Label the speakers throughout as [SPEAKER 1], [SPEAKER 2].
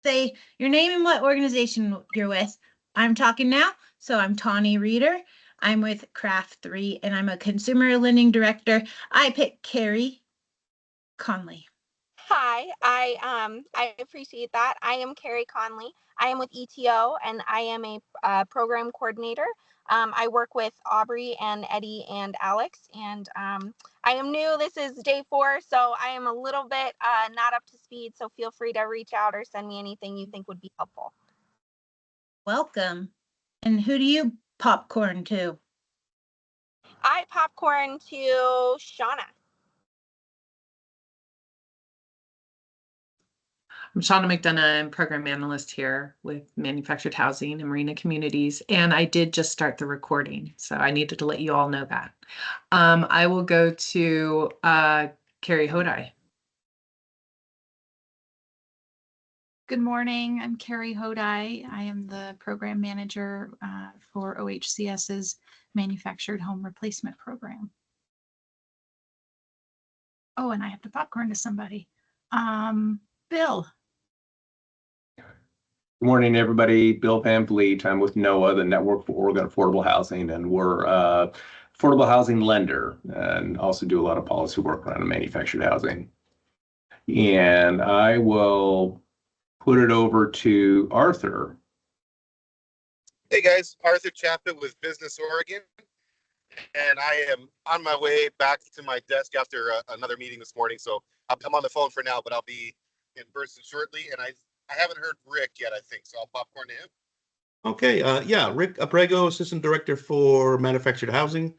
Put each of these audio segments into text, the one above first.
[SPEAKER 1] say your name and what organization you're with. I'm talking now. So I'm Tawny Reeder. I'm with Craft 3 and I'm a consumer lending director. I pick Carrie Conley.
[SPEAKER 2] Hi, I appreciate that. I am Carrie Conley. I am with ETO and I am a program coordinator. I work with Aubrey and Eddie and Alex, and I am new. This is day 4, so I am a little bit not up to speed. So feel free to reach out or send me anything you think would be helpful.
[SPEAKER 1] Welcome. And who do you popcorn to?
[SPEAKER 2] I popcorn to Shauna.
[SPEAKER 3] I'm Shauna McDonough. I'm program analyst here with Manufactured Housing and Marina Communities, and I did just start the recording, so I needed to let you all know that. I will go to Carrie Hodai.
[SPEAKER 4] Good morning. I'm Carrie Hodai. I am the program manager for OHCS's Manufactured Home Replacement Program. Oh, and I have to popcorn to somebody. Bill.
[SPEAKER 5] Good morning, everybody. Bill Van Vliet. I'm with NOAA, the Network for Oregon Affordable Housing, and we're affordable housing lender and also do a lot of policy work around manufactured housing. And I will put it over to Arthur.
[SPEAKER 6] Hey guys, Arthur Chapman with Business Oregon, and I am on my way back to my desk after another meeting this morning. So I'm on the phone for now, but I'll be in person shortly. And I haven't heard Rick yet, I think, so I'll popcorn to him.
[SPEAKER 7] Okay, yeah, Rick Abrego, Assistant Director for Manufactured Housing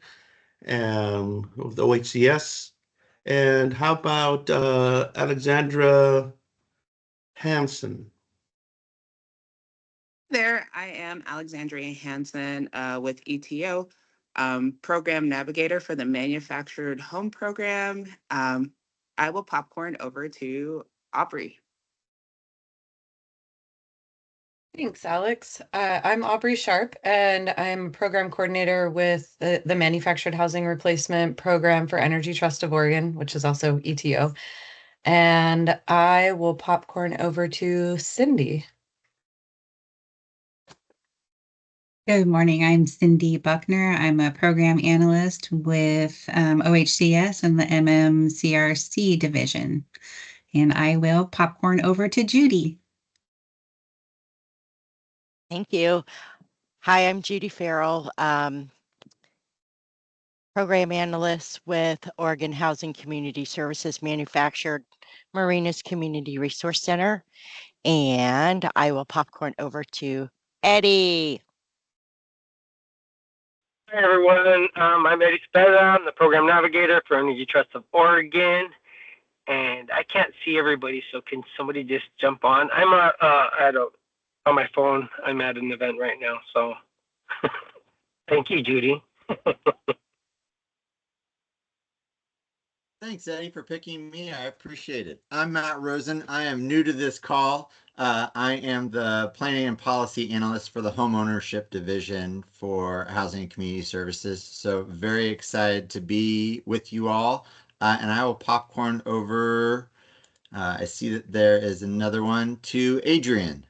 [SPEAKER 7] of the OHCS. And how about Alexandra Hansen?
[SPEAKER 8] There, I am Alexandria Hansen with ETO, Program Navigator for the Manufactured Home Program. I will popcorn over to Aubrey.
[SPEAKER 9] Thanks, Alex. I'm Aubrey Sharp, and I'm Program Coordinator with the Manufactured Housing Replacement Program for Energy Trust of Oregon, which is also ETO. And I will popcorn over to Cindy.
[SPEAKER 10] Good morning. I'm Cindy Buckner. I'm a program analyst with OHCS and the MMCRC division. And I will popcorn over to Judy.
[SPEAKER 11] Thank you. Hi, I'm Judy Farrell, program analyst with Oregon Housing Community Services Manufactured Marinas Community Resource Center. And I will popcorn over to Eddie.
[SPEAKER 12] Hi, everyone. I'm Eddie Spezza. I'm the program navigator for Energy Trust of Oregon. And I can't see everybody, so can somebody just jump on? I'm on my phone. I'm at an event right now, so thank you, Judy.
[SPEAKER 13] Thanks, Eddie, for picking me. I appreciate it. I'm Matt Rosen. I am new to this call. I am the Planning and Policy Analyst for the Homeownership Division for Housing and Community Services. So very excited to be with you all. And I will popcorn over, I see that there is another one, to Adrian.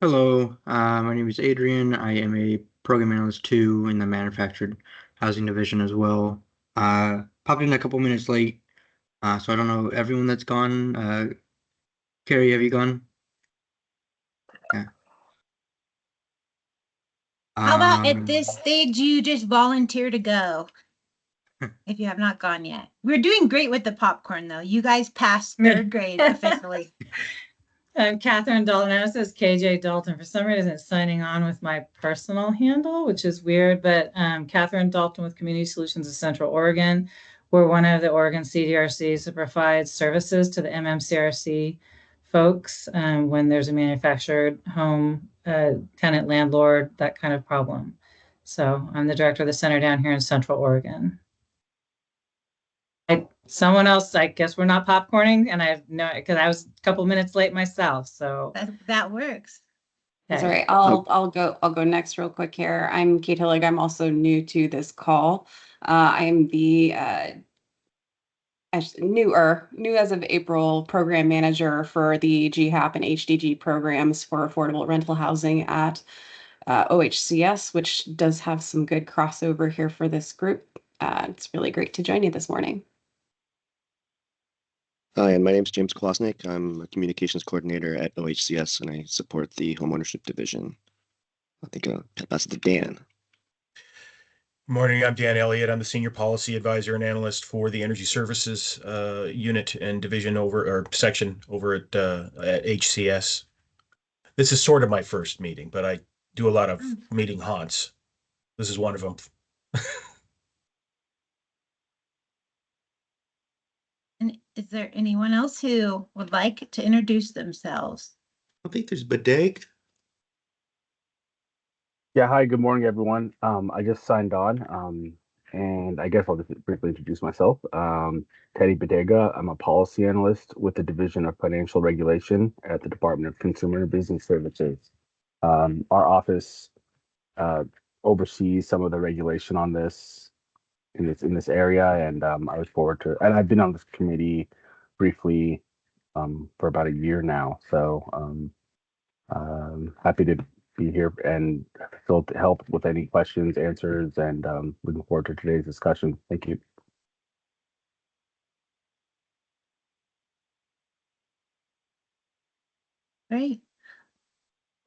[SPEAKER 14] Hello, my name is Adrian. I am a program analyst too in the Manufactured Housing Division as well. Popped in a couple minutes late, so I don't know everyone that's gone. Carrie, have you gone? Yeah.
[SPEAKER 1] How about at this stage you just volunteer to go if you have not gone yet? We're doing great with the popcorn though. You guys passed 3rd grade officially.
[SPEAKER 15] I'm Catherine Dalton. It says KJ Dalton. For some reason, it's signing on with my personal handle, which is weird. But Catherine Dalton with Community Solutions of Central Oregon. We're one of the Oregon CDRCs that provides services to the MMCRC folks when there's a manufactured home, tenant, landlord, that kind of problem. So I'm the director of the center down here in Central Oregon. Someone else, I guess we're not popcorning, and I know because I was a couple minutes late myself. So
[SPEAKER 1] that works.
[SPEAKER 9] That's all right. I'll go next real quick here. I'm Kate Hillig. I'm also new to this call. I am the
[SPEAKER 16] new as of April, program manager for the GHAP and HDG programs for affordable rental housing at OHCS, which does have some good crossover here for this group. It's really great to join you this morning.
[SPEAKER 17] Hi, and my name is James Klosnik. I'm a communications coordinator at OHCS, and I support the homeownership division. I think I'll pass it to Dan.
[SPEAKER 18] Morning, I'm Dan Elliott. I'm the Senior Policy Advisor and Analyst for the Energy Services unit and division or section over at HCS. This is sort of my first meeting, but I do a lot of meeting haunts. This is one of them.
[SPEAKER 1] And is there anyone else who would like to introduce themselves?
[SPEAKER 7] I think there's Badeg.
[SPEAKER 19] Yeah, hi, good morning, everyone. I just signed on, and I guess I'll just briefly introduce myself. Teddy Bodega. I'm a policy analyst with the Division of Financial Regulation at the Department of Consumer and Business Services. Our office oversees some of the regulation on this in this area, and I look forward to. And I've been on this committee briefly for about a year now, so happy to be here and still to help with any questions, answers, and looking forward to today's discussion. Thank you.
[SPEAKER 1] Great.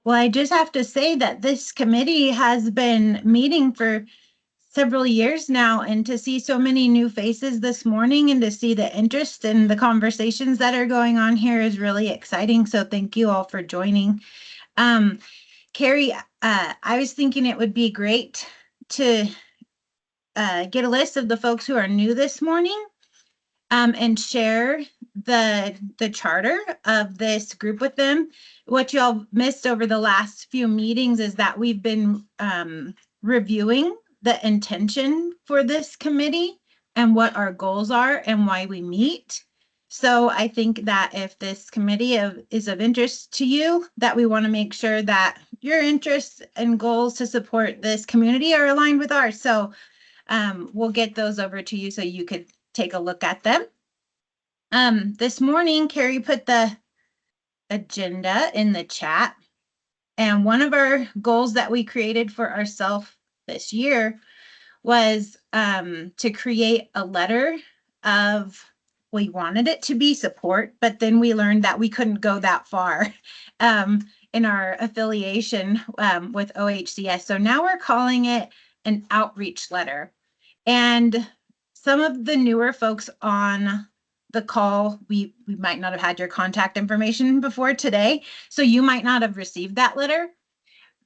[SPEAKER 1] Well, I just have to say that this committee has been meeting for several years now, and to see so many new faces this morning and to see the interest and the conversations that are going on here is really exciting. So thank you all for joining. Carrie, I was thinking it would be great to get a list of the folks who are new this morning and share the charter of this group with them. What y'all missed over the last few meetings is that we've been reviewing the intention for this committee and what our goals are and why we meet. So I think that if this committee is of interest to you, that we want to make sure that your interests and goals to support this community are aligned with ours. So we'll get those over to you so you could take a look at them. This morning, Carrie put the agenda in the chat. And one of our goals that we created for ourselves this year was to create a letter of, we wanted it to be support, but then we learned that we couldn't go that far in our affiliation with OHCS. So now we're calling it an outreach letter. And some of the newer folks on the call, we might not have had your contact information before today, so you might not have received that letter.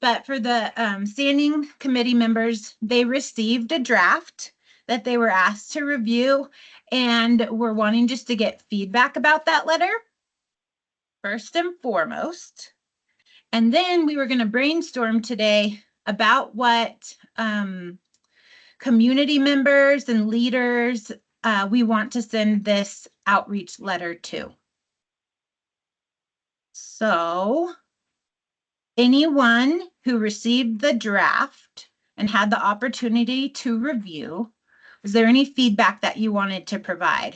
[SPEAKER 1] But for the standing committee members, they received a draft that they were asked to review, and we're wanting just to get feedback about that letter first and foremost. And then we were going to brainstorm today about what community members and leaders we want to send this outreach letter to. So anyone who received the draft and had the opportunity to review, was there any feedback that you wanted to provide?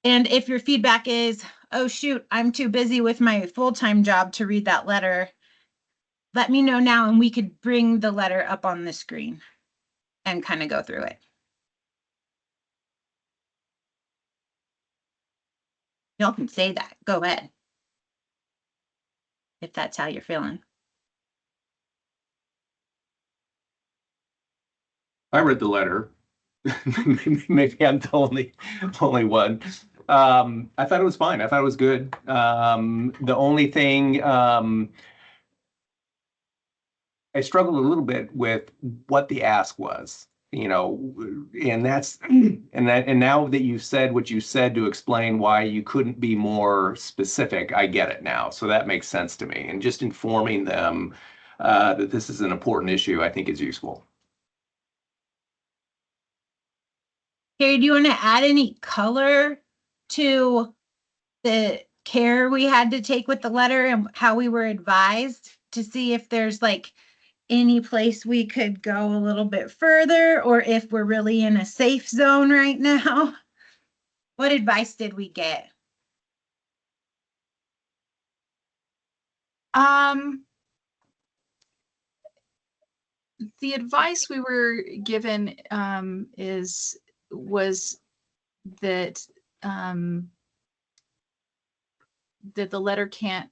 [SPEAKER 1] And if your feedback is, oh shoot, I'm too busy with my full-time job to read that letter, let me know now and we could bring the letter up on the screen and kind of go through it. Y'all can say that. Go ahead. If that's how you're feeling.
[SPEAKER 5] I read the letter. Maybe I'm the only one. I thought it was fine. I thought it was good. The only thing I struggled a little bit with what the ask was, and now that you said what you said to explain why you couldn't be more specific, I get it now. So that makes sense to me. And just informing them that this is an important issue, I think is useful.
[SPEAKER 1] Carrie, do you want to add any color to the care we had to take with the letter and how we were advised to see if there's like any place we could go a little bit further, or if we're really in a safe zone right now. What advice did we get?
[SPEAKER 4] The advice we were given was that that the letter can't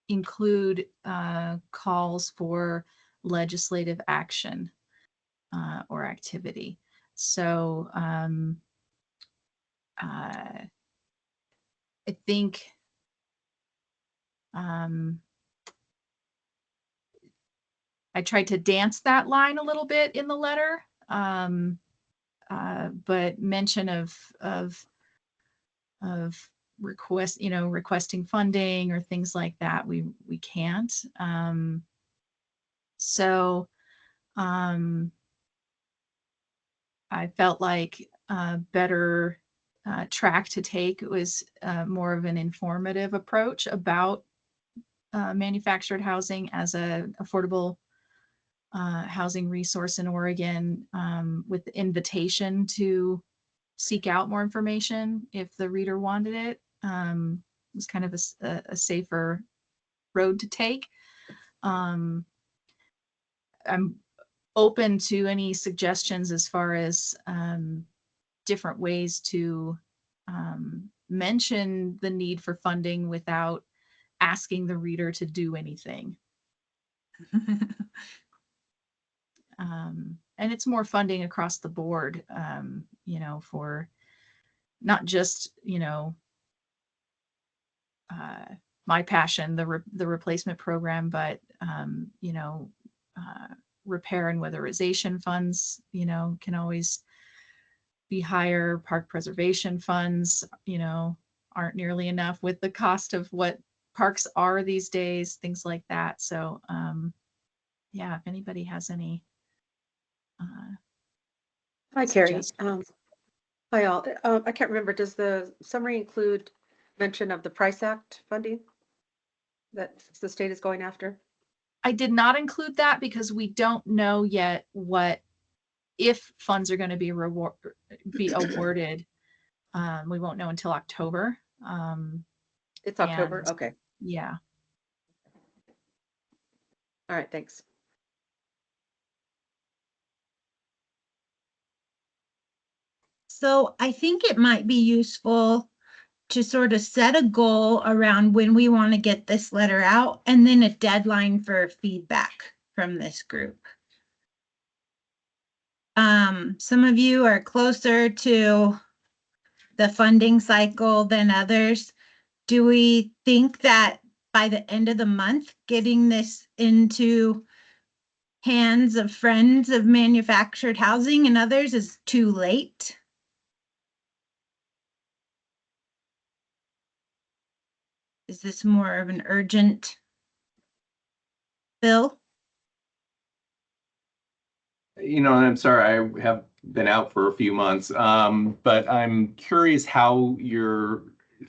[SPEAKER 4] include calls for legislative action or activity. So I think I tried to dance that line a little bit in the letter, but mention of requesting funding or things like that, we can't. So I felt like a better track to take was more of an informative approach about manufactured housing as a affordable housing resource in Oregon, with the invitation to seek out more information if the reader wanted it. It was kind of a safer road to take. I'm open to any suggestions as far as different ways to mention the need for funding without asking the reader to do anything. And it's more funding across the board, for not just, my passion, the replacement program, but, repair and weatherization funds, can always be higher. Park preservation funds, aren't nearly enough with the cost of what parks are these days, things like that. So, yeah, if anybody has any.
[SPEAKER 20] Hi, Carrie.
[SPEAKER 4] suggestions.
[SPEAKER 20] Hi, all. I can't remember, does the summary include mention of the Price Act funding that the state is going after?
[SPEAKER 4] I did not include that because we don't know yet if funds are going to be awarded. We won't know until October.
[SPEAKER 20] It's October, okay.
[SPEAKER 4] Yeah.
[SPEAKER 20] All right, thanks.
[SPEAKER 1] So I think it might be useful to sort of set a goal around when we want to get this letter out, and then a deadline for feedback from this group. Some of you are closer to the funding cycle than others. Do we think that by the end of the month, getting this into hands of friends of manufactured housing and others is too late? Is this more of an urgent bill?
[SPEAKER 5] I'm sorry, I have been out for a few months, but I'm curious how you're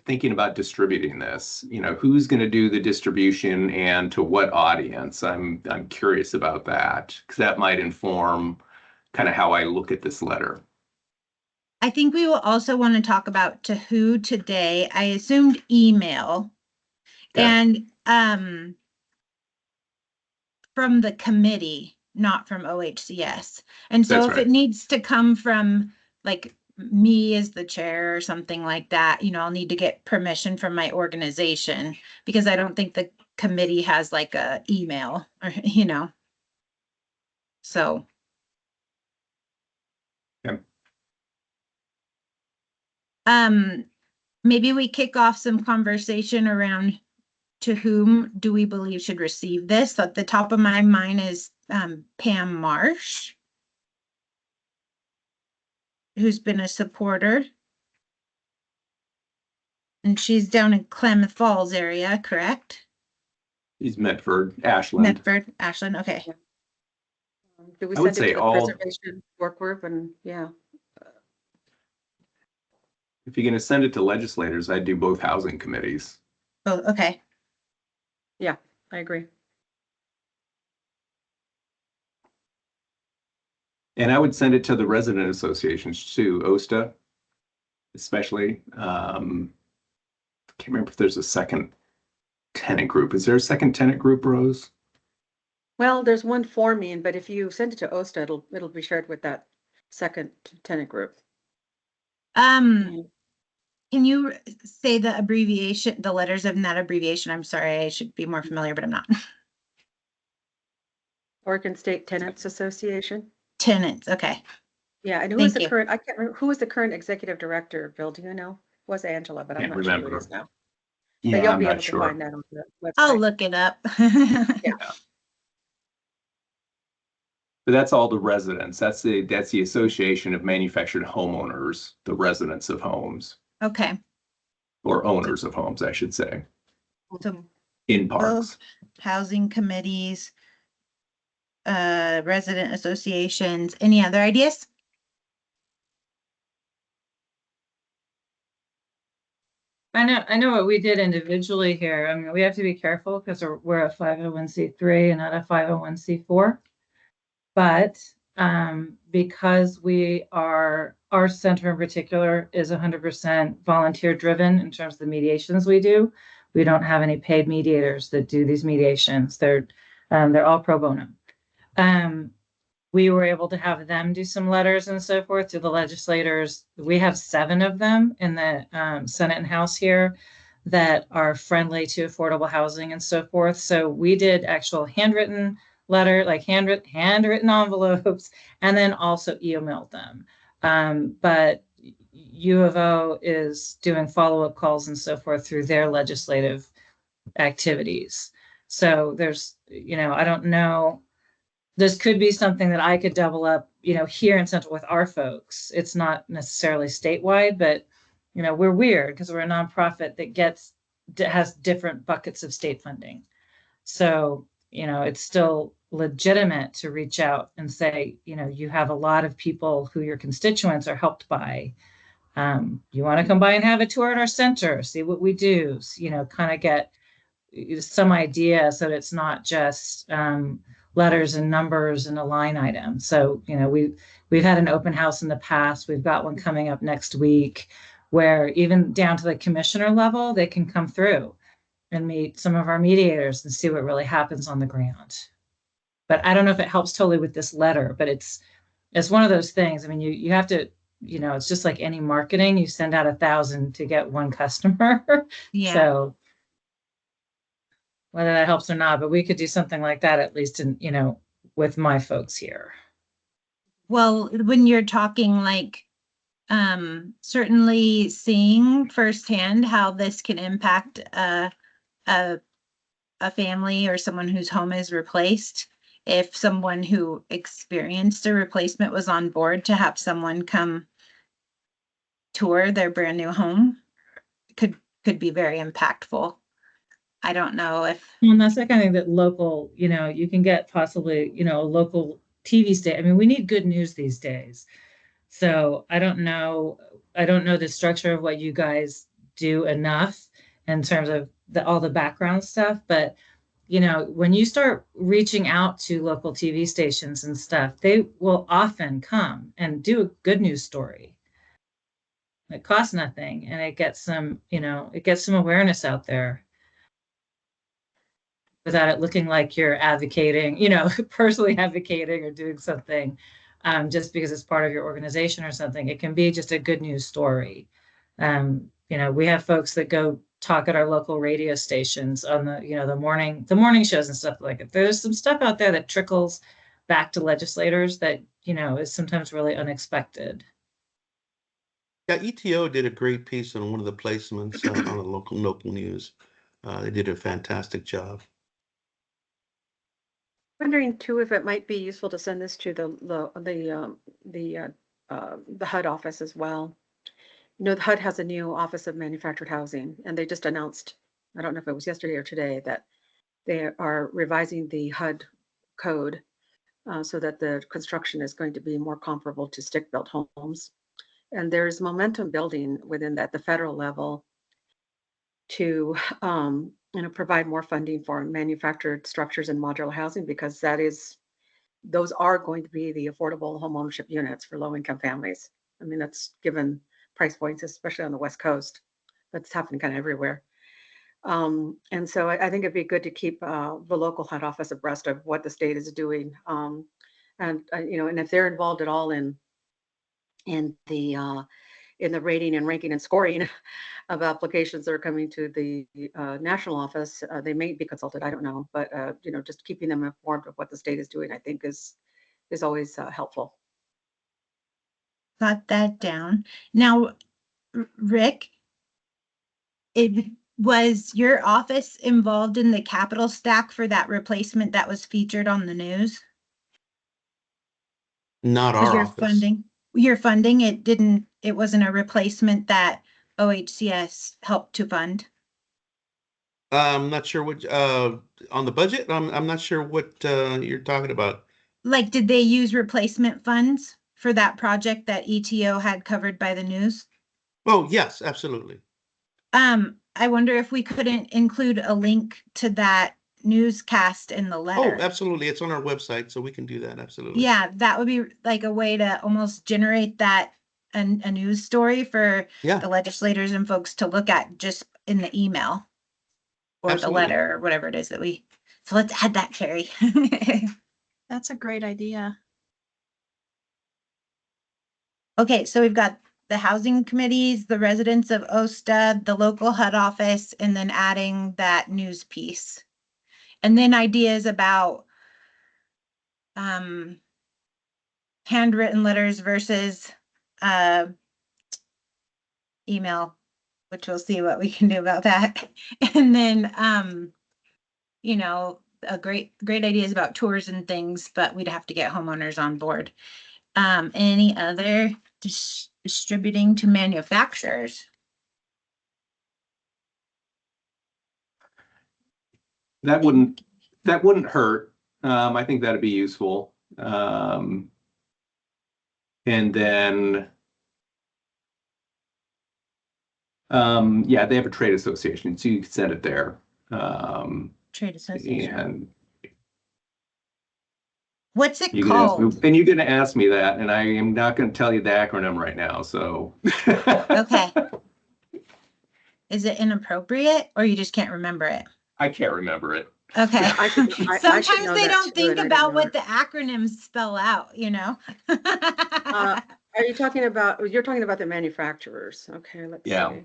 [SPEAKER 5] thinking about distributing this. Who's going to do the distribution and to what audience? I'm curious about that because that might inform kind of how I look at this letter.
[SPEAKER 1] I think we will also want to talk about to who today. I assumed email. Okay. And from the committee, not from OHCS. And so if it needs to come from like me as the chair or something like that, I'll need to get permission from my organization because I don't think the committee has like a email or, so.
[SPEAKER 5] Yeah.
[SPEAKER 1] Maybe we kick off some conversation around to whom do we believe should receive this. At the top of my mind is Pam Marsh, who's been a supporter. And she's down in Klamath Falls area, correct?
[SPEAKER 5] He's Medford, Ashland.
[SPEAKER 1] Medford, Ashland, okay.
[SPEAKER 20] Yeah. Do we send it to the preservation work group? And yeah.
[SPEAKER 5] If you're going to send it to legislators, I'd do both housing committees.
[SPEAKER 1] Oh, okay.
[SPEAKER 20] Yeah, I agree.
[SPEAKER 5] And I would send it to the resident associations too, OSTA, especially. Can't remember if there's a second tenant group. Is there a second tenant group, Rose?
[SPEAKER 20] Well, there's one forming, but if you send it to OSTA, it'll be shared with that second tenant group.
[SPEAKER 1] Can you say the abbreviation, the letters of that abbreviation? I'm sorry, I should be more familiar, but I'm not.
[SPEAKER 20] Oregon State Tenants Association.
[SPEAKER 1] Tenants, okay.
[SPEAKER 20] Yeah, and who is
[SPEAKER 1] Thank
[SPEAKER 20] the
[SPEAKER 1] you.
[SPEAKER 20] current, I can't remember, who is the current executive director, Bill, do you know? Was Angela, but I'm
[SPEAKER 5] Can't
[SPEAKER 20] not sure who it
[SPEAKER 5] remember.
[SPEAKER 20] is now. But
[SPEAKER 5] Yeah,
[SPEAKER 20] you'll
[SPEAKER 5] I'm
[SPEAKER 20] be
[SPEAKER 5] not
[SPEAKER 20] able to
[SPEAKER 5] sure.
[SPEAKER 20] find that on the website.
[SPEAKER 1] I'll look it up.
[SPEAKER 20] Yeah.
[SPEAKER 5] But that's all the residents. That's the Association of Manufactured Homeowners, the residents of homes,
[SPEAKER 1] Okay,
[SPEAKER 5] or owners of homes, I should say,
[SPEAKER 1] so
[SPEAKER 5] in
[SPEAKER 1] both
[SPEAKER 5] parks.
[SPEAKER 1] housing committees, resident associations, any other ideas?
[SPEAKER 15] I know what we did individually here. I mean, we have to be careful because we're a 501c3 and not a 501c4. But because our center in particular is 100% volunteer driven in terms of the mediations we do, we don't have any paid mediators that do these mediations. They're all pro bono. We were able to have them do some letters and so forth to the legislators. We have 7 of them in the Senate and House here that are friendly to affordable housing and so forth. So we did actual handwritten letter, like handwritten envelopes, and then also emailed them. But U of O is doing follow-up calls and so forth through their legislative activities. So there's, I don't know. This could be something that I could double up, here in Central with our folks. It's not necessarily statewide, but, we're weird because we're a nonprofit that has different buckets of state funding. So, it's still legitimate to reach out and say, you have a lot of people who your constituents are helped by. You want to come by and have a tour at our center, see what we do, kind of get some idea so that it's not just letters and numbers and a line item. So, we've had an open house in the past. We've got one coming up next week where even down to the commissioner level, they can come through and meet some of our mediators and see what really happens on the ground. But I don't know if it helps totally with this letter, but it's one of those things. I mean, you have to, it's just like any marketing. You send out 1,000 to get one customer.
[SPEAKER 1] Yeah.
[SPEAKER 15] So whether that helps or not, but we could do something like that, at least in, with my folks here.
[SPEAKER 1] Well, when you're talking like certainly seeing firsthand how this can impact a family or someone whose home is replaced, if someone who experienced a replacement was on board to have someone come tour their brand new home, could be very impactful. I don't know if.
[SPEAKER 15] And that's the kind of thing that local, you can get possibly, a local TV station. I mean, we need good news these days. So I don't know the structure of what you guys do enough in terms of all the background stuff, but when you start reaching out to local TV stations and stuff, they will often come and do a good news story. It costs nothing and it gets some awareness out there without it looking like you're advocating, personally advocating or doing something just because it's part of your organization or something. It can be just a good news story. We have folks that go talk at our local radio stations on the morning shows and stuff like that. There's some stuff out there that trickles back to legislators that, is sometimes really unexpected.
[SPEAKER 7] Yeah, ETO did a great piece on one of the placements on the local news. They did a fantastic job.
[SPEAKER 20] Wondering too if it might be useful to send this to the HUD office as well. The HUD has a new Office of Manufactured Housing, and they just announced, I don't know if it was yesterday or today, that they are revising the HUD code so that the construction is going to be more comparable to stick-built homes. And there's momentum building within that, the federal level, to provide more funding for manufactured structures and modular housing, because that is those are going to be the affordable home ownership units for low-income families. I mean, that's given price points, especially on the West Coast. That's happening kind of everywhere. And so I think it'd be good to keep the local head office abreast of what the state is doing. And if they're involved at all in the rating and ranking and scoring of applications that are coming to the national office, they may be consulted. I don't know, but just keeping them informed of what the state is doing, I think, is always helpful.
[SPEAKER 1] Got that down. Now, Rick, was your office involved in the capital stack for that replacement that was featured on the news?
[SPEAKER 7] Not our office.
[SPEAKER 1] Your funding, it wasn't a replacement that OHCS helped to fund?
[SPEAKER 7] I'm not sure what on the budget. I'm not sure what you're talking about.
[SPEAKER 1] Like, did they use replacement funds for that project that ETO had covered by the news?
[SPEAKER 7] Oh, yes, absolutely.
[SPEAKER 1] I wonder if we couldn't include a link to that newscast in the
[SPEAKER 7] Oh,
[SPEAKER 1] letter.
[SPEAKER 7] absolutely. It's on our website, so we can do that. Absolutely.
[SPEAKER 1] Yeah, that would be like a way to almost generate that a news story for
[SPEAKER 7] Yeah.
[SPEAKER 1] the legislators and folks to look at just in the email or
[SPEAKER 7] Absolutely.
[SPEAKER 1] the letter or whatever it is that so let's add that, Carrie.
[SPEAKER 4] That's a great idea.
[SPEAKER 1] Okay, so we've got the housing committees, the residents of OSTA, the local HUD office, and then adding that news piece. And then ideas about handwritten letters versus email, which we'll see what we can do about that. And then a great ideas about tours and things, but we'd have to get homeowners on board. Any other distributing to manufacturers?
[SPEAKER 5] That wouldn't hurt. I think that'd be useful. And then yeah, they have a trade association, so you can send it there.
[SPEAKER 1] Trade association.
[SPEAKER 5] And
[SPEAKER 1] what's it
[SPEAKER 5] you can ask me,
[SPEAKER 1] called?
[SPEAKER 5] and you're going to ask me that, and I am not going to tell you the acronym right now. So
[SPEAKER 1] Okay. Is it inappropriate, or you just can't remember it?
[SPEAKER 5] I can't remember it.
[SPEAKER 1] Okay.
[SPEAKER 20] Yeah, I should
[SPEAKER 1] Sometimes
[SPEAKER 20] know
[SPEAKER 1] they
[SPEAKER 20] that
[SPEAKER 1] don't
[SPEAKER 20] too,
[SPEAKER 1] think
[SPEAKER 20] and I don't
[SPEAKER 1] about
[SPEAKER 20] know
[SPEAKER 1] what
[SPEAKER 20] it.
[SPEAKER 1] the acronyms spell out,
[SPEAKER 20] Are you talking about? You're talking about the manufacturers. Okay, let's
[SPEAKER 5] Yeah.
[SPEAKER 20] see.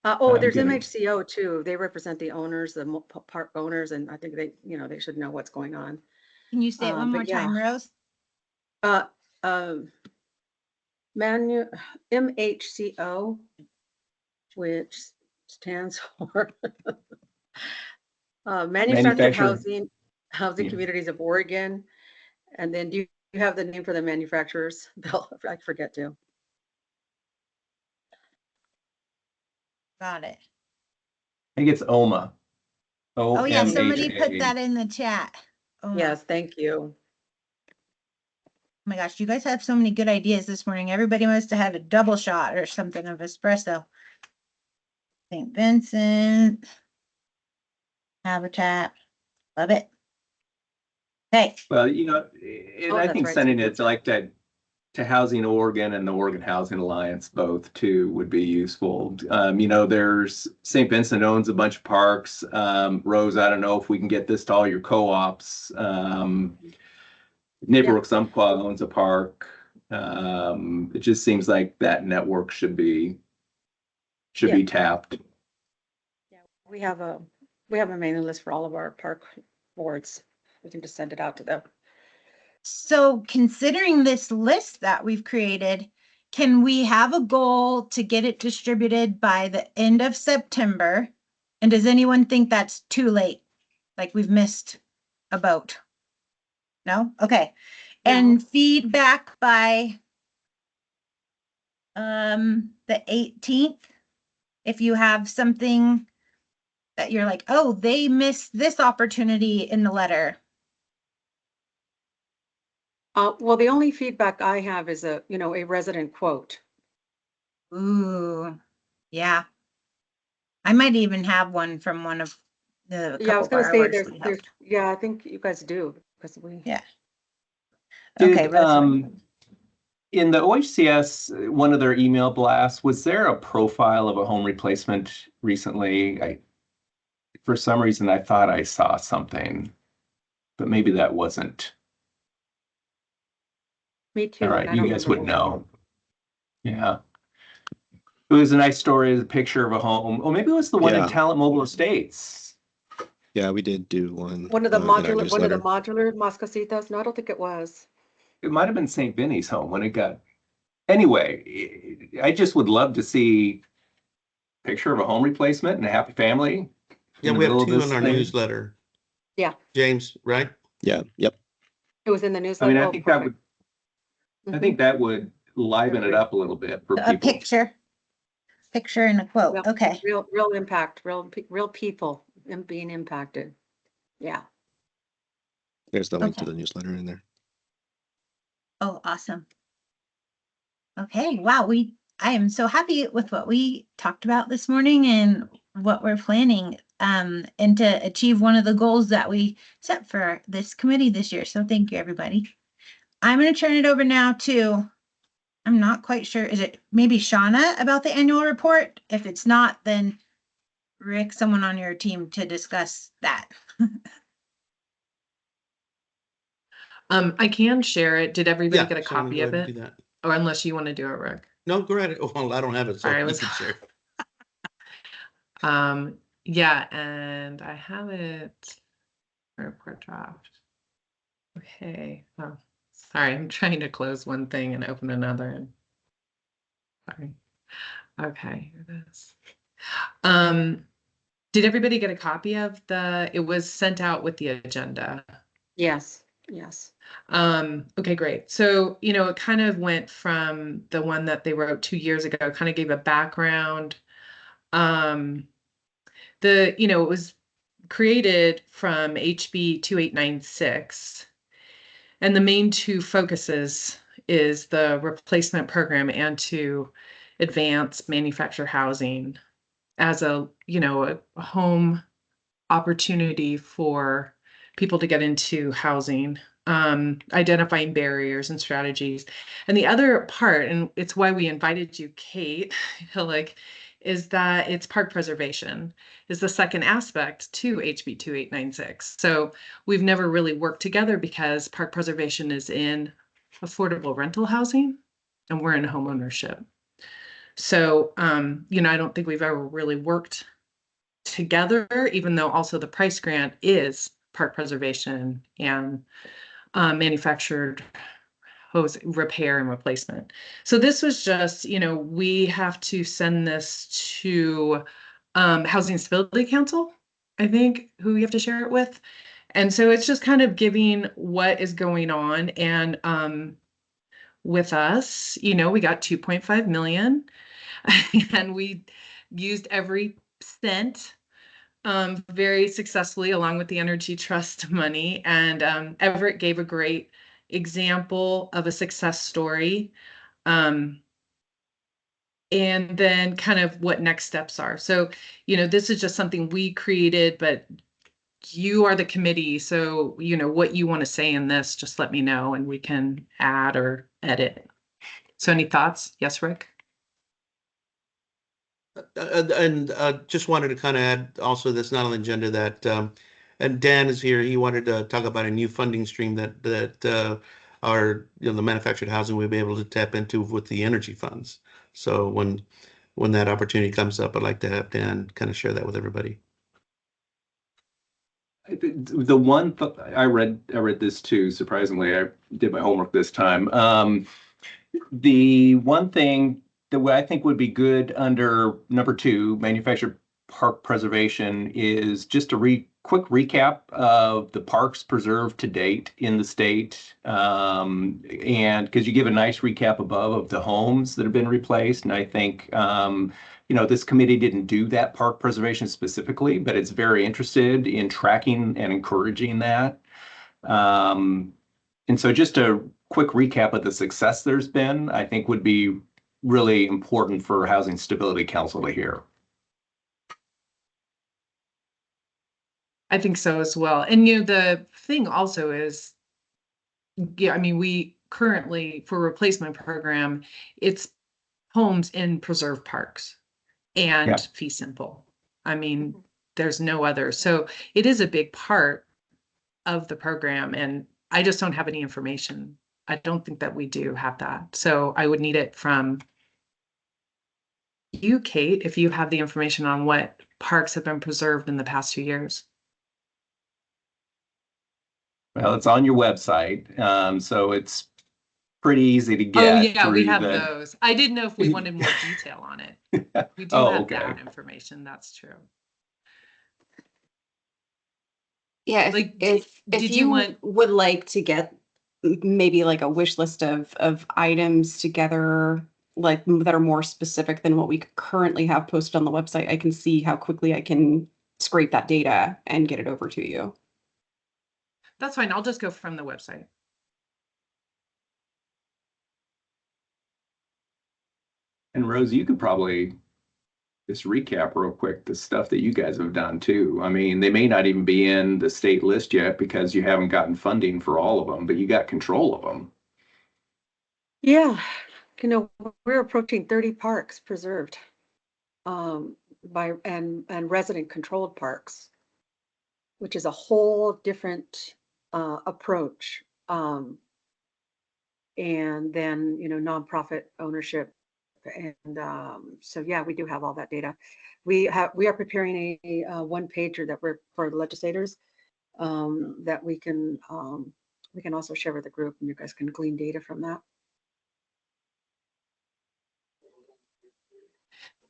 [SPEAKER 5] I'm
[SPEAKER 20] There's
[SPEAKER 5] gonna-
[SPEAKER 20] MHCO too. They represent the owners, the park owners, and I think they should know what's going on.
[SPEAKER 1] Can you say it one
[SPEAKER 20] But
[SPEAKER 1] more time, Rose?
[SPEAKER 20] MHCO, which stands for Manufactured Housing
[SPEAKER 5] Yeah.
[SPEAKER 20] Communities of Oregon. And then do you have the name for the manufacturers? I forget to.
[SPEAKER 1] Got it.
[SPEAKER 5] I think it's OMA.
[SPEAKER 1] Oh yeah, somebody
[SPEAKER 5] OMHA.
[SPEAKER 1] put that in the chat. Oh
[SPEAKER 20] Yes, thank you.
[SPEAKER 1] my gosh, you guys have so many good ideas this morning. Everybody must have had a double shot or something of espresso. St. Vincent, Habitat, love it. Okay.
[SPEAKER 5] Well, and I
[SPEAKER 20] that's
[SPEAKER 5] think
[SPEAKER 20] right.
[SPEAKER 5] sending it to Housing Oregon and the Oregon Housing Alliance both too would be useful. There's St. Vincent owns a bunch of parks. Rose, I don't know if we can get this to all your co-ops. Neighborhood Umpqua owns a park. It just seems like that network should be tapped.
[SPEAKER 20] Yeah, we have a mailing list for all of our park boards. We can just send it out to them.
[SPEAKER 1] So considering this list that we've created, can we have a goal to get it distributed by the end of September? And does anyone think that's too late? Like we've missed a boat? No? Okay. And feedback by the 18th, if you have something that you're like, oh, they missed this opportunity in the letter.
[SPEAKER 20] Well, the only feedback I have is a resident quote.
[SPEAKER 1] Ooh, yeah. I might even have one from one of the
[SPEAKER 20] Yeah, I was
[SPEAKER 1] couple
[SPEAKER 20] going to say
[SPEAKER 1] borrowers we helped.
[SPEAKER 20] yeah, I think you guys do because
[SPEAKER 1] Yeah. Okay,
[SPEAKER 5] In the OHCS, one of their email blasts, was there a profile of a home replacement recently? For some reason, I thought I saw something, but maybe that wasn't.
[SPEAKER 20] Me too.
[SPEAKER 5] All right,
[SPEAKER 20] and I
[SPEAKER 5] you
[SPEAKER 20] don't
[SPEAKER 5] guys
[SPEAKER 20] remember
[SPEAKER 5] would
[SPEAKER 20] what-
[SPEAKER 5] know. Yeah. It was a nice story, a picture of a home. Oh, maybe it was the one in
[SPEAKER 17] Yeah.
[SPEAKER 5] Talent Mobile Estates.
[SPEAKER 17] Yeah, we did do one.
[SPEAKER 20] One of the
[SPEAKER 17] in our
[SPEAKER 20] modular, one of the
[SPEAKER 17] newsletter.
[SPEAKER 20] modular Moscasitas. No, I don't think it was.
[SPEAKER 5] It might have been St. Vinny's home when it got. Anyway, I just would love to see a picture of a home replacement and a happy family.
[SPEAKER 7] Yeah,
[SPEAKER 5] in the
[SPEAKER 7] we have
[SPEAKER 5] middle of
[SPEAKER 7] 2
[SPEAKER 5] this
[SPEAKER 7] in our
[SPEAKER 5] thing.
[SPEAKER 7] newsletter.
[SPEAKER 20] Yeah,
[SPEAKER 7] James, right?
[SPEAKER 17] Yeah. Yep.
[SPEAKER 20] it was in the
[SPEAKER 5] I
[SPEAKER 20] newsletter.
[SPEAKER 5] mean, I
[SPEAKER 20] Oh,
[SPEAKER 5] think that
[SPEAKER 20] perfect.
[SPEAKER 5] would, I think that would liven it up a little bit for
[SPEAKER 1] a
[SPEAKER 5] people.
[SPEAKER 1] picture and a quote.
[SPEAKER 20] Real,
[SPEAKER 1] Okay.
[SPEAKER 20] real impact, real people being impacted. Yeah.
[SPEAKER 17] There's the link to
[SPEAKER 1] Okay.
[SPEAKER 17] the newsletter in there.
[SPEAKER 1] Oh, awesome. Okay. Wow. I am so happy with what we talked about this morning and what we're planning, and to achieve one of the goals that we set for this committee this year. So thank you, everybody. I'm going to turn it over now to, I'm not quite sure, is it maybe Shauna about the annual report? If it's not, then Rick, someone on your team to discuss that.
[SPEAKER 3] I can share it. Did everybody
[SPEAKER 7] Yeah,
[SPEAKER 3] get a
[SPEAKER 7] Shauna,
[SPEAKER 3] copy
[SPEAKER 7] go
[SPEAKER 3] of
[SPEAKER 7] ahead
[SPEAKER 3] it?
[SPEAKER 7] and do that.
[SPEAKER 3] Or unless you want to do it, Rick.
[SPEAKER 7] No, go ahead. Well, I don't have it, so
[SPEAKER 3] All right,
[SPEAKER 7] you
[SPEAKER 3] let's-
[SPEAKER 7] can share.
[SPEAKER 3] Yeah, and I have it. Report draft. Okay. Oh, sorry. I'm trying to close one thing and open another. Sorry. Okay, here it is. Did everybody get a copy of it was sent out with the agenda.
[SPEAKER 20] Yes. Yes.
[SPEAKER 3] Okay, great. So, it kind of went from the one that they wrote 2 years ago, kind of gave a background. It was created from HB 2896. And the main 2 focuses is the replacement program and to advance manufactured housing as a home opportunity for people to get into housing, identifying barriers and strategies. And the other part, and it's why we invited you, Kate Hillick, is that it's park preservation is the second aspect to HB 2896. So we've never really worked together because park preservation is in affordable rental housing and we're in home ownership. So, I don't think we've ever really worked together, even though also the price grant is park preservation and manufactured hose repair and replacement. So this was just, we have to send this to Housing Stability Council, I think, who we have to share it with. And so it's just kind of giving what is going on. And with us, we got 2.5 million and we used every cent very successfully along with the Energy Trust money. And Everett gave a great example of a success story. And then kind of what next steps are. So, this is just something we created, but you are the committee. So, what you want to say in this, just let me know and we can add or edit. So any thoughts? Yes, Rick?
[SPEAKER 7] And just wanted to kind of add also that's not on the agenda that, and Dan is here. He wanted to talk about a new funding stream that our the manufactured housing we'll be able to tap into with the energy funds. So when that opportunity comes up, I'd like to have Dan kind of share that with everybody.
[SPEAKER 5] The one I read this too. Surprisingly, I did my homework this time. The one thing that I think would be good under number 2, manufactured park preservation, is just a quick recap of the parks preserved to date in the state. And because you give a nice recap above of the homes that have been replaced. And I think, this committee didn't do that park preservation specifically, but it's very interested in tracking and encouraging that. And so just a quick recap of the success there's been, I think would be really important for Housing Stability Council to hear.
[SPEAKER 3] I think so as well. And the thing also is yeah, I mean, we currently, for replacement program, it's homes in preserve parks and
[SPEAKER 5] Yeah.
[SPEAKER 3] fee simple. I mean, there's no other. So it is a big part of the program, and I just don't have any information. I don't think that we do have that. So I would need it from you, Kate, if you have the information on what parks have been preserved in the past few years.
[SPEAKER 5] Well, it's on your website, so it's pretty easy to
[SPEAKER 3] Oh,
[SPEAKER 5] get
[SPEAKER 3] yeah, we
[SPEAKER 5] through
[SPEAKER 3] have
[SPEAKER 5] the.
[SPEAKER 3] those. I didn't know if we wanted more detail on it. We do
[SPEAKER 5] Oh,
[SPEAKER 3] have
[SPEAKER 5] okay.
[SPEAKER 3] that information. That's true.
[SPEAKER 16] Yeah,
[SPEAKER 3] Like,
[SPEAKER 16] if
[SPEAKER 3] did you
[SPEAKER 16] you
[SPEAKER 3] want?
[SPEAKER 16] would like to get maybe like a wish list of items together, like that are more specific than what we currently have posted on the website, I can see how quickly I can scrape that data and get it over to you.
[SPEAKER 3] That's fine. I'll just go from the website.
[SPEAKER 5] And Rose, you could probably just recap real quick the stuff that you guys have done too. I mean, they may not even be in the state list yet because you haven't gotten funding for all of them, but you got control of them.
[SPEAKER 20] Yeah, we're approaching 30 parks preserved, by and resident controlled parks, which is a whole different approach. And then, nonprofit ownership. And so, yeah, we do have all that data. We are preparing a one pager that we're for legislators, that we can also share with the group, and you guys can glean data from that.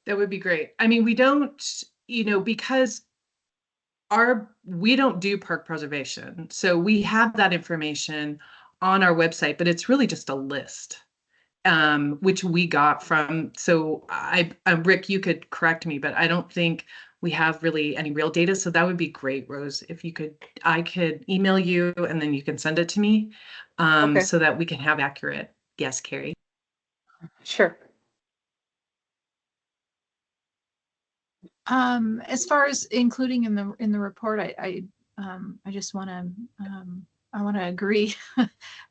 [SPEAKER 3] That would be great. I mean, we don't, because we don't do park preservation. So we have that information on our website, but it's really just a list, which we got from, so Rick, you could correct me, but I don't think we have really any real data. So that would be great, Rose, if I could email you and then you can send it to me,
[SPEAKER 20] Okay.
[SPEAKER 3] so that we can have accurate. Yes, Carrie.
[SPEAKER 20] Sure.
[SPEAKER 4] As far as including in the report, I just want to I want to agree.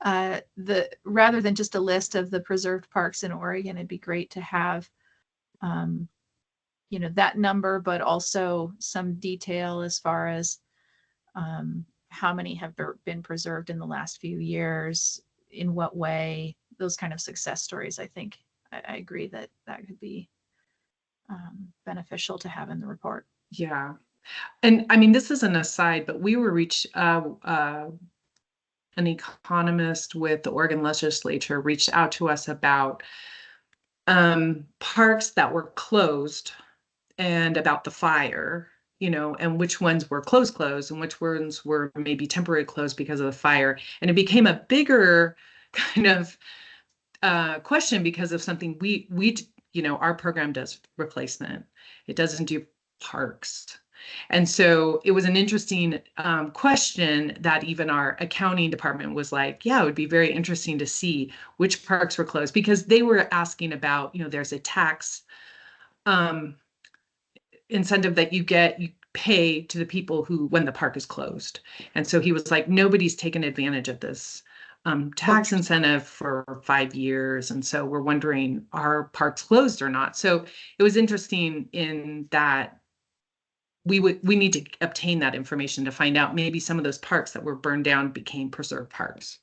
[SPEAKER 4] Rather than just a list of the preserved parks in Oregon, it'd be great to have that number, but also some detail as far as how many have been preserved in the last few years, in what way, those kind of success stories. I think I agree that could be beneficial to have in the report.
[SPEAKER 3] Yeah. And I mean, this is an aside, but we were an economist with the Oregon legislature reached out to us about parks that were closed and about the fire, and which ones were closed and which ones were maybe temporary closed because of the fire. And it became a bigger kind of question because of something our program does replacement. It doesn't do parks. And so it was an interesting question that even our accounting department was like, yeah, it would be very interesting to see which parks were closed, because they were asking about, there's a tax incentive that you pay to the people when the park is closed. And so he was like, nobody's taken advantage of this tax incentive for 5 years. And so we're wondering, are parks closed or not? So it was interesting in that we need to obtain that information to find out maybe some of those parks that were burned down became preserved parks.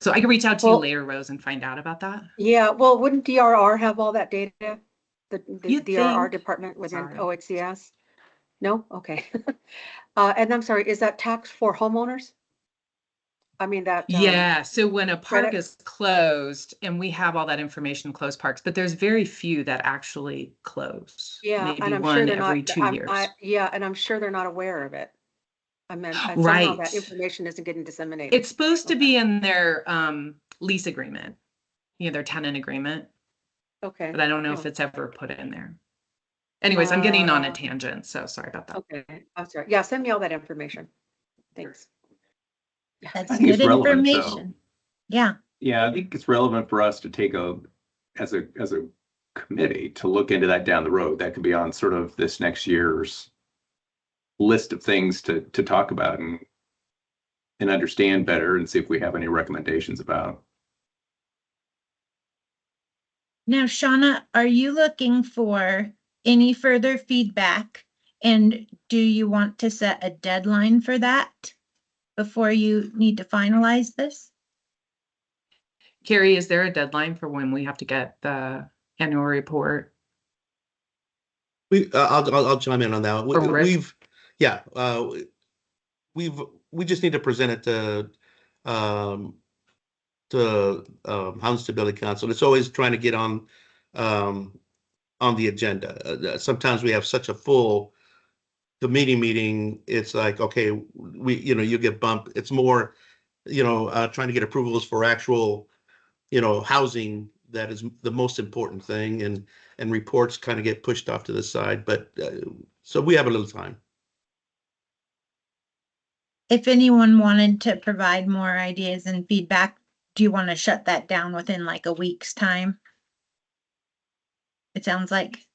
[SPEAKER 3] So I can reach out to you later, Rose, and find out about that.
[SPEAKER 20] Yeah, well, wouldn't DRR have all that data? The DRR
[SPEAKER 3] think.
[SPEAKER 20] department within
[SPEAKER 3] Sorry.
[SPEAKER 20] OHCS? No? Okay. And I'm sorry, is that tax for homeowners? I mean that.
[SPEAKER 3] Yeah, so when a park
[SPEAKER 20] credit?
[SPEAKER 3] is closed, and we have all that information, closed parks, but there's very few that actually close.
[SPEAKER 20] Yeah,
[SPEAKER 3] Maybe
[SPEAKER 20] and I'm
[SPEAKER 3] one
[SPEAKER 20] sure they're
[SPEAKER 3] every
[SPEAKER 20] not,
[SPEAKER 3] 2 years.
[SPEAKER 20] yeah, and I'm sure they're not aware of it. I mean, and somehow
[SPEAKER 3] Right.
[SPEAKER 20] that information isn't getting disseminated.
[SPEAKER 3] It's supposed to be in their lease agreement, their tenant agreement,
[SPEAKER 20] Okay.
[SPEAKER 3] but I don't know if it's ever put in there. Anyways, I'm getting on a tangent, so sorry about that.
[SPEAKER 20] Okay, I'm sorry. Yeah, send me all that information. Thanks.
[SPEAKER 1] That's
[SPEAKER 5] I think
[SPEAKER 1] good
[SPEAKER 5] it's relevant, though.
[SPEAKER 1] information. Yeah.
[SPEAKER 5] Yeah, I think it's relevant for us to take as a committee to look into that down the road. That could be on sort of this next year's list of things to talk about. And and understand better and see if we have any recommendations about.
[SPEAKER 1] Now, Shauna, are you looking for any further feedback? And do you want to set a deadline for that before you need to finalize this?
[SPEAKER 3] Carrie, is there a deadline for when we have to get the annual report?
[SPEAKER 7] I'll chime in on that. We just need to present it to Housing Stability Council. It's always trying to get on the agenda. Sometimes we have such a full the meeting. It's like, okay, you get bumped. It's more trying to get approvals for actual housing that is the most important thing, and reports kind of get pushed off to the side. But so we have a little time.
[SPEAKER 1] If anyone wanted to provide more ideas and feedback, do you want to shut that down within like a week's time? It sounds like.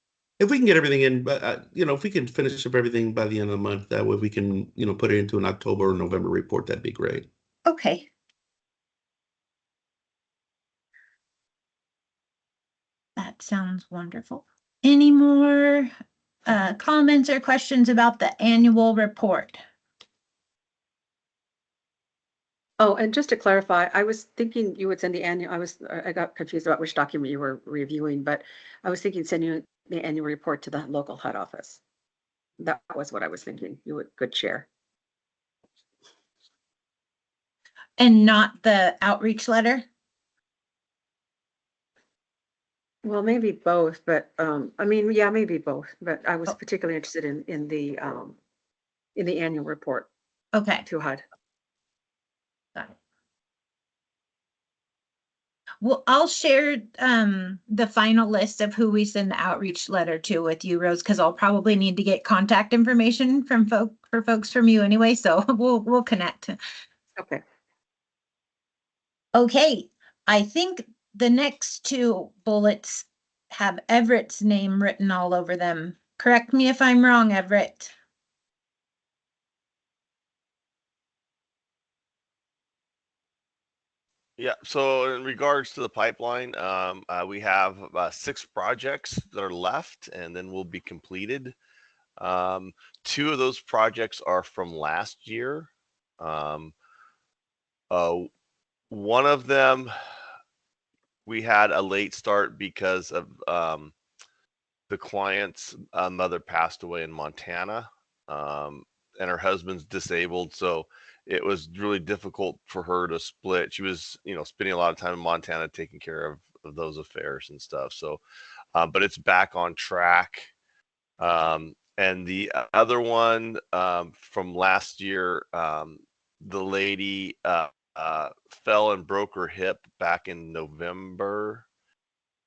[SPEAKER 7] If we can get everything in, if we can finish up everything by the end of the month, that way we can, put it into an October or November report. That'd be great.
[SPEAKER 1] Okay. That sounds wonderful. Any more comments or questions about the annual report?
[SPEAKER 20] Oh, and just to clarify, I was thinking you would send the annual, I got confused about which document you were reviewing, but I was thinking sending the annual report to the local HUD office. That was what I was thinking you could share.
[SPEAKER 1] And not the outreach letter?
[SPEAKER 20] Well, maybe both, but I mean, yeah, maybe both, but I was particularly interested in the annual report.
[SPEAKER 1] Okay.
[SPEAKER 20] To HUD.
[SPEAKER 1] Got it. Well, I'll share the final list of who we send the outreach letter to with you, Rose, because I'll probably need to get contact information from folks from you anyway. So we'll connect.
[SPEAKER 20] Okay.
[SPEAKER 1] Okay. I think the next two bullets have Everett's name written all over them. Correct me if I'm wrong, Everett.
[SPEAKER 21] Yeah, so in regards to the pipeline, we have 6 projects that are left and then will be completed. 2 of those projects are from last year. One of them, we had a late start because of the client's mother passed away in Montana, and her husband's disabled, so it was really difficult for her to split. She was, spending a lot of time in Montana taking care of those affairs and stuff. So, but it's back on track. And the other one from last year, the lady fell and broke her hip back in November,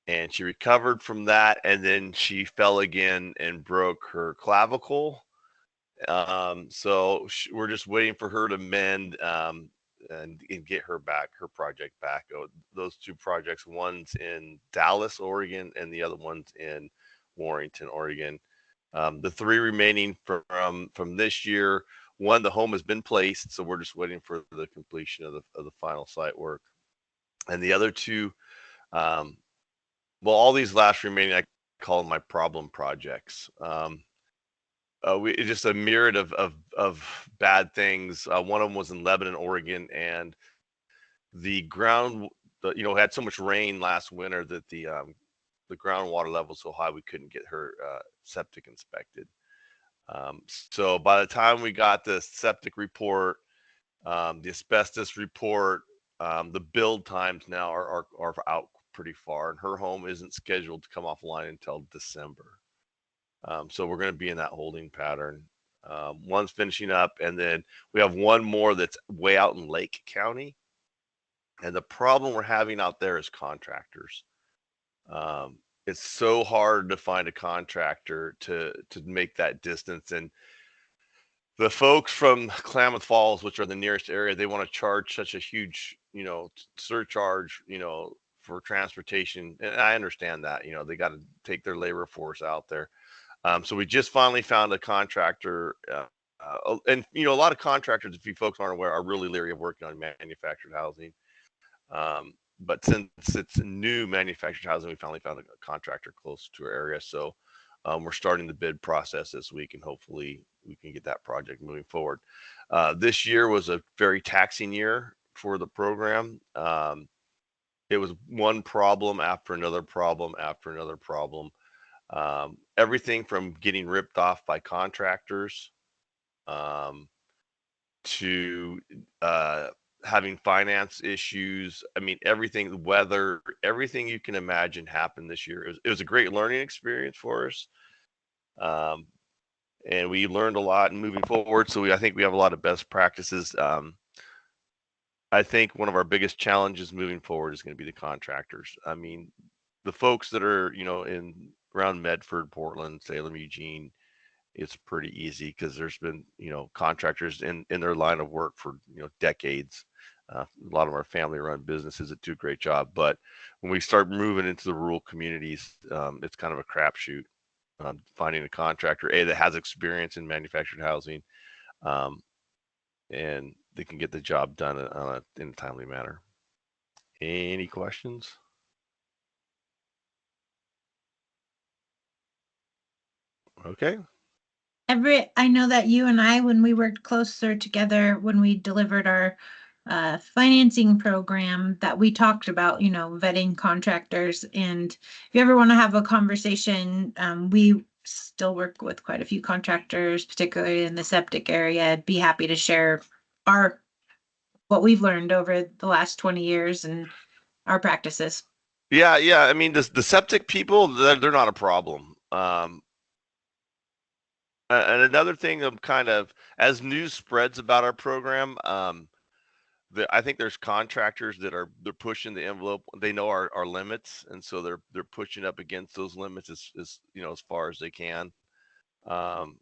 [SPEAKER 21] and she recovered from that, and then she fell again and broke her clavicle. So we're just waiting for her to mend and get her project back. Those 2 projects, one's in Dallas, Oregon, and the other one's in Warrington, Oregon. The 3 remaining from this year, one, the home has been placed, so we're just waiting for the completion of the final site work. And the other 2, well, all these last remaining, I call them my problem projects. It's just a myriad of bad things. One of them was in Lebanon, Oregon, and the ground, had so much rain last winter that the groundwater level was so high we couldn't get her septic inspected. So by the time we got the septic report, the asbestos report, the build times now are out pretty far, and her home isn't scheduled to come offline until December. So we're going to be in that holding pattern. One's finishing up, and then we have one more that's way out in Lake County. And the problem we're having out there is contractors. It's so hard to find a contractor to make that distance. And the folks from Klamath Falls, which are the nearest area, they want to charge such a huge, surcharge, for transportation. And I understand that, they got to take their labor force out there. So we just finally found a contractor and a lot of contractors, if you folks aren't aware, are really leery of working on manufactured housing. But since it's new manufactured housing, we finally found a contractor close to our area. So we're starting the bid process this week, and hopefully we can get that project moving forward. This year was a very taxing year for the program. It was one problem after another problem after another problem. Everything from getting ripped off by contractors to having finance issues. I mean, everything, the weather, everything you can imagine happened this year. It was a great learning experience for us. And we learned a lot and moving forward. So I think we have a lot of best practices. I think one of our biggest challenges moving forward is going to be the contractors. I mean, the folks that are, in around Medford, Portland, Salem, Eugene, it's pretty easy because there's been, contractors in their line of work for, decades. A lot of our family run businesses that do a great job. But when we start moving into the rural communities, it's kind of a crapshoot. Finding a contractor, that has experience in manufactured housing, and they can get the job done in a timely manner. Any questions? Okay.
[SPEAKER 1] Everett, I know that you and I, when we worked closer together, when we delivered our financing program, that we talked about, vetting contractors. And if you ever want to have a conversation, we still work with quite a few contractors, particularly in the septic area. I'd be happy to share what we've learned over the last 20 years and our practices.
[SPEAKER 21] Yeah. I mean, the septic people, they're not a problem. And another thing of kind of as news spreads about our program, I think there's contractors that they're pushing the envelope. They know our limits, and so they're pushing up against those limits as far as they can. One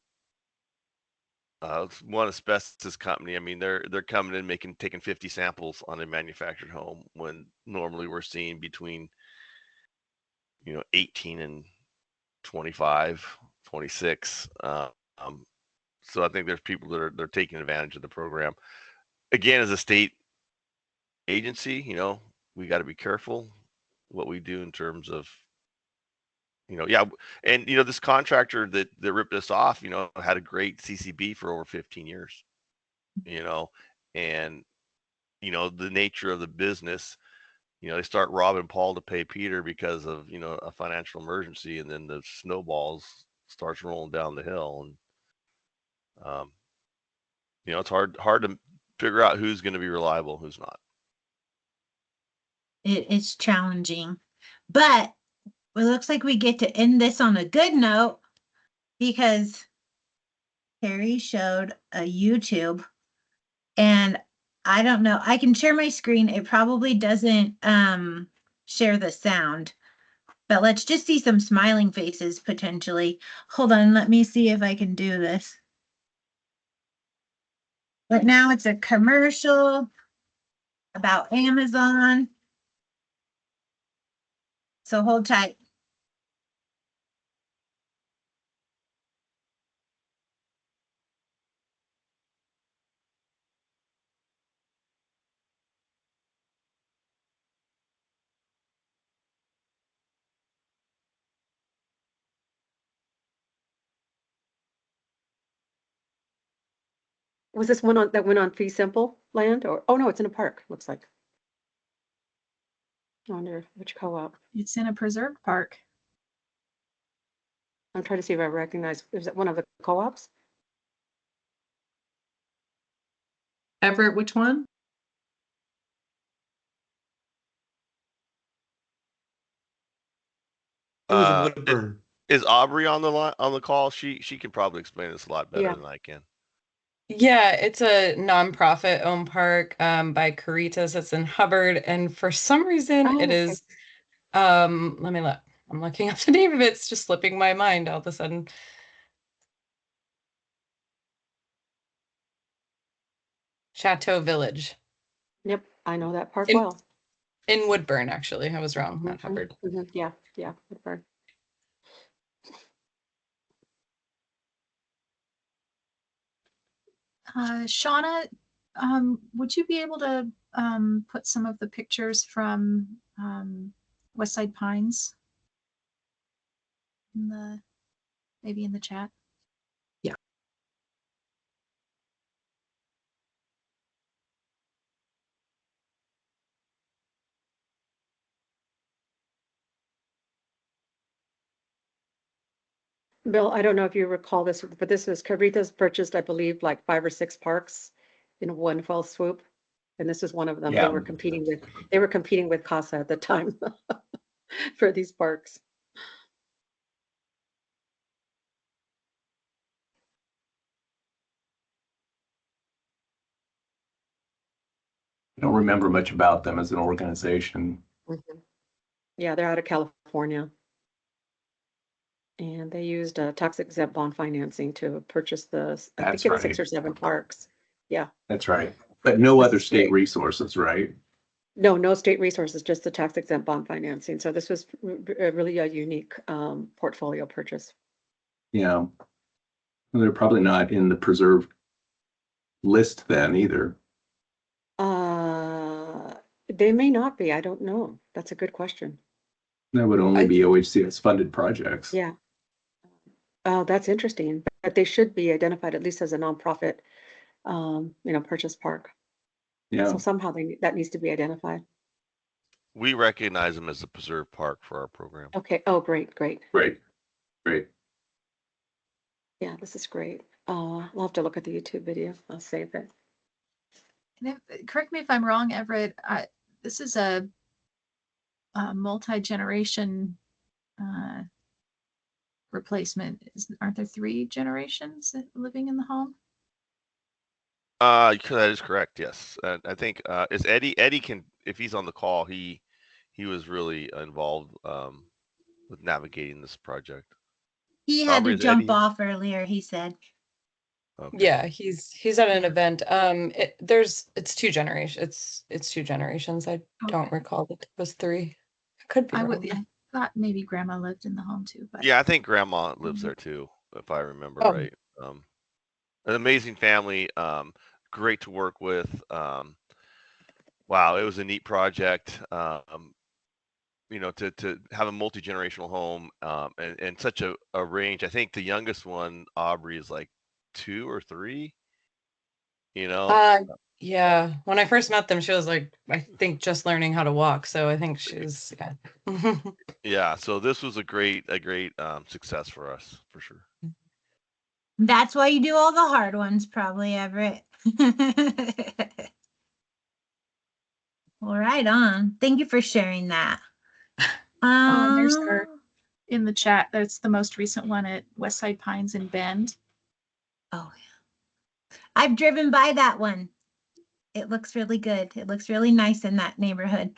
[SPEAKER 21] asbestos company. I mean, they're coming in taking 50 samples on a manufactured home when normally we're seeing between 18 and 25, 26. So I think there's people that they're taking advantage of the program. Again, as a state agency, we got to be careful what we do in terms of, and this contractor that ripped us off, had a great CCB for over 15 years, and the nature of the business, they start robbing Paul to pay Peter because of a financial emergency, and then the snowballs starts rolling down the hill, and it's hard to figure out who's going to be reliable, who's not.
[SPEAKER 1] It's challenging, but it looks like we get to end this on a good note because Carrie showed a YouTube, and I don't know, I can share my screen. It probably doesn't share the sound, but let's just see some smiling faces potentially. Hold on, let me see if I can do this. But now it's a commercial about Amazon. So hold tight.
[SPEAKER 20] Was this one that went on fee simple land or, oh no, it's in a park, looks like. I wonder which co-op.
[SPEAKER 4] It's in a preserve park.
[SPEAKER 20] I'm trying to see if I recognize, is it one of the co-ops?
[SPEAKER 3] Everett, which one?
[SPEAKER 7] It was Woodburn.
[SPEAKER 21] Is Aubrey on the call? She can probably explain this a lot better than I can.
[SPEAKER 9] Yeah, it's a nonprofit owned park by Caritas. It's in Hubbard, and for some reason it is. Let me look. I'm looking up the name of it. It's just slipping my mind all of a sudden. Chateau Village.
[SPEAKER 20] Yep, I know that park well.
[SPEAKER 9] In Woodburn, actually. I was wrong, not Hubbard.
[SPEAKER 20] Yeah, Woodburn.
[SPEAKER 4] Shauna, would you be able to put some of the pictures from Westside Pines in the maybe in the chat?
[SPEAKER 3] Yeah.
[SPEAKER 20] Bill, I don't know if you recall this, but this was Caritas purchased, I believe, like 5 or 6 parks in one fell swoop. And this is one of them.
[SPEAKER 5] Yeah.
[SPEAKER 20] They were competing with Casa at the time for these parks.
[SPEAKER 5] I don't remember much about them as an organization.
[SPEAKER 20] Mhm. Yeah, they're out of California. And they used tax exempt bond financing to purchase I
[SPEAKER 5] That's
[SPEAKER 20] think it was 6
[SPEAKER 5] right.
[SPEAKER 20] or 7 parks. Yeah.
[SPEAKER 5] That's right. But no
[SPEAKER 20] This
[SPEAKER 5] other
[SPEAKER 20] is
[SPEAKER 5] state
[SPEAKER 20] great.
[SPEAKER 5] resources, right?
[SPEAKER 20] No, no state resources, just the tax exempt bond financing. So this was really a unique portfolio purchase.
[SPEAKER 5] Yeah. Well, they're probably not in the preserve list then either.
[SPEAKER 20] They may not be. I don't know. That's a good question.
[SPEAKER 5] That would only be OHCS funded projects.
[SPEAKER 20] Yeah. Oh, that's interesting. But they should be identified at least as a nonprofit, purchase park.
[SPEAKER 5] Yeah.
[SPEAKER 20] So somehow that needs to be identified.
[SPEAKER 21] We recognize them as a preserve park for our program.
[SPEAKER 20] Okay. Oh, great, great.
[SPEAKER 5] Great. Great.
[SPEAKER 20] Yeah, this is great. We'll have to look at the YouTube video. I'll save it.
[SPEAKER 4] And correct me if I'm wrong, Everett. This is a multi-generation replacement. Aren't there 3 generations living in the home?
[SPEAKER 21] That is correct. Yes, I think is Eddie. Eddie can, if he's on the call, he was really involved with navigating this project.
[SPEAKER 1] He had
[SPEAKER 21] Aubrey,
[SPEAKER 1] to
[SPEAKER 21] is
[SPEAKER 1] jump
[SPEAKER 21] Eddie?
[SPEAKER 1] off earlier, he said.
[SPEAKER 21] Okay.
[SPEAKER 9] Yeah, he's at an event. It's 2 generations. It's 2 generations. I don't recall that it was 3. I could be
[SPEAKER 4] I
[SPEAKER 9] wrong.
[SPEAKER 4] thought maybe grandma lived in the home too, but
[SPEAKER 21] Yeah, I think Grandma lives there too, if I remember
[SPEAKER 9] Oh.
[SPEAKER 21] right. An amazing family, great to work with. Wow, it was a neat project. To have a multi-generational home and such a range. I think the youngest one, Aubrey, is like 2 or 3.
[SPEAKER 9] Yeah. When I first met them, she was like, I think just learning how to walk. So I think she's yeah.
[SPEAKER 21] Yeah. So this was a great success for us for sure.
[SPEAKER 1] That's why you do all the hard ones, probably, Everett. Well, right on. Thank you for sharing that.
[SPEAKER 4] there's our in the chat. That's the most recent one at Westside Pines in Bend.
[SPEAKER 1] Oh, yeah. I've driven by that one. It looks really good. It looks really nice in that neighborhood.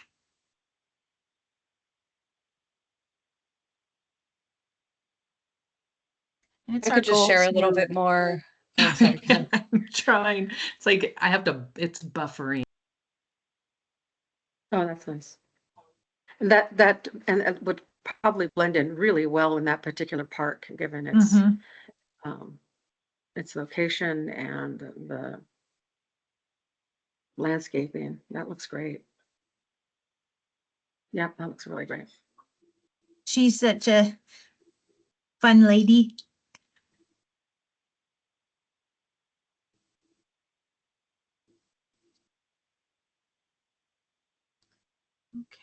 [SPEAKER 4] And it's
[SPEAKER 9] I
[SPEAKER 4] our
[SPEAKER 9] could just
[SPEAKER 4] goal
[SPEAKER 9] share a little bit more. Oh, sorry.
[SPEAKER 3] I'm trying. It's like it's buffering.
[SPEAKER 20] Oh, that's nice. And that it would probably blend in really well in that particular park, given its location and the landscaping. That looks great. Yep, that looks really great.
[SPEAKER 1] She's such a fun lady.